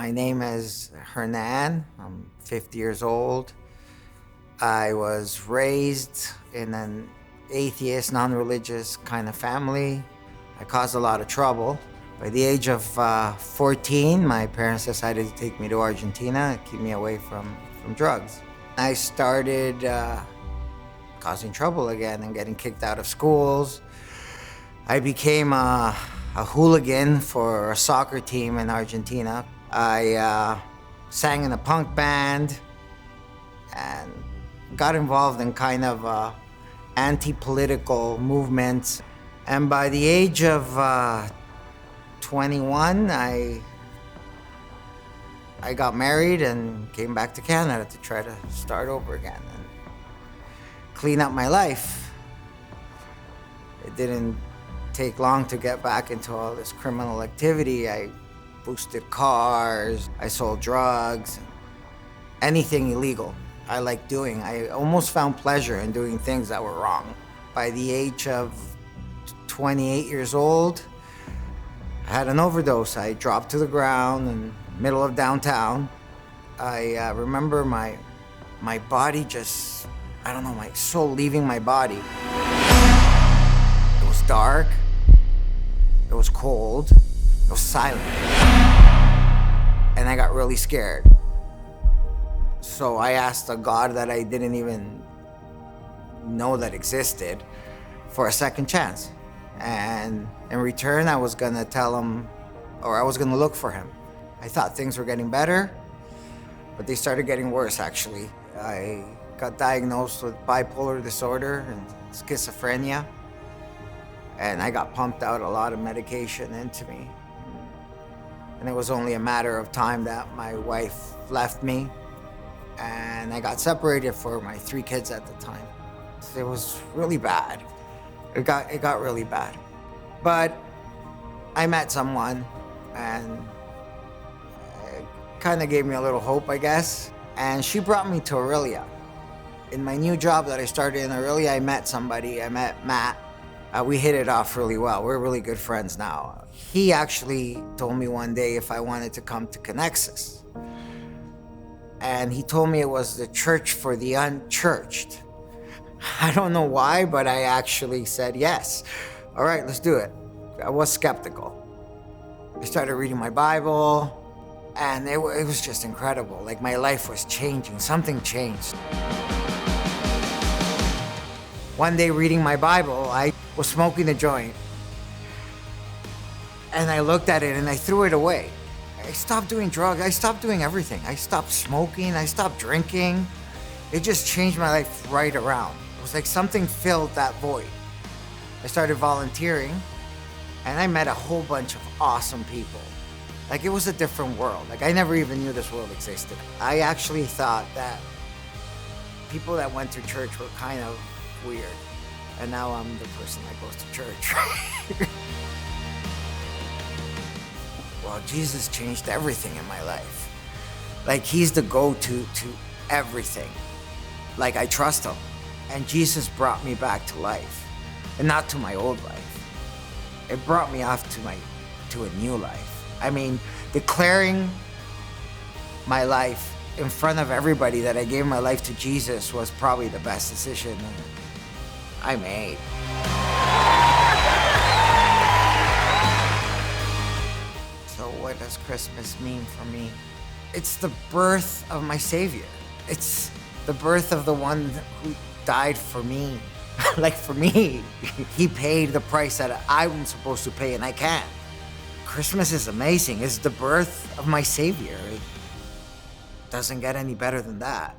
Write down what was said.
My name is Hernan. I'm 50 years old. I was raised in an atheist, non-religious kind of family. I caused a lot of trouble. By the age of 14, my parents decided to take me to Argentina, keep me away from drugs. I started causing trouble again and getting kicked out of schools. I became a hooligan for a soccer team in Argentina. I sang in a punk band and got involved in kind of anti-political movements. And by the age of 21, I got married and came back to Canada to try to start over again and clean up my life. It didn't take long to get back into all this criminal activity. I boosted cars, I sold drugs, anything illegal I like doing. I almost found pleasure in doing things that were wrong. By the age of 28 years old, I had an overdose. I dropped to the ground in the middle of downtown. I remember my body just, I don't know, my soul leaving my body. It was dark, it was cold, it was silent. And I got really scared. So I asked a God that I didn't even know that existed for a second chance. And in return, I was gonna tell him, or I was gonna look for him. I thought things were getting better, but they started getting worse, actually. I got diagnosed with bipolar disorder and schizophrenia, and I got pumped out a lot of medication into me. And it was only a matter of time that my wife left me, and I got separated for my 3 kids at the time. It was really bad. It got really bad. But I met someone, and it kind of gave me a little hope, I guess. And she brought me to Aurelia. In my new job that I started in Aurelia, I met somebody. I met Matt. We hit it off really well. We're really good friends now. He actually told me one day if I wanted to come to Connexus. And he told me it was the church for the unchurched. I don't know why, but I actually said yes. All right, let's do it. I was skeptical. I started reading my Bible, and it was just incredible. Like, my life was changing. Something changed. One day reading my Bible, I was smoking a joint, and I looked at it and I threw it away. I stopped doing drugs. I stopped doing everything. I stopped smoking. I stopped drinking. It just changed my life right around. It was like something filled that void. I started volunteering, and I met a whole bunch of awesome people. Like, it was a different world. Like, I never even knew this world existed. I actually thought that people that went to church were kind of weird. And now I'm the person that goes to church. Well, Jesus changed everything in my life. Like, he's the go-to to everything. Like, I trust him. And Jesus brought me back to life, and not to my old life. It brought me off to a new life. I mean, declaring my life in front of everybody that I gave my life to Jesus was probably the best decision I made. So what does Christmas mean for me? It's the birth of my Savior. It's the birth of the one who died for me. Like, for me. He paid the price that I'm supposed to pay, and I can't. Christmas is amazing. It's the birth of my Savior. It doesn't get any better than that.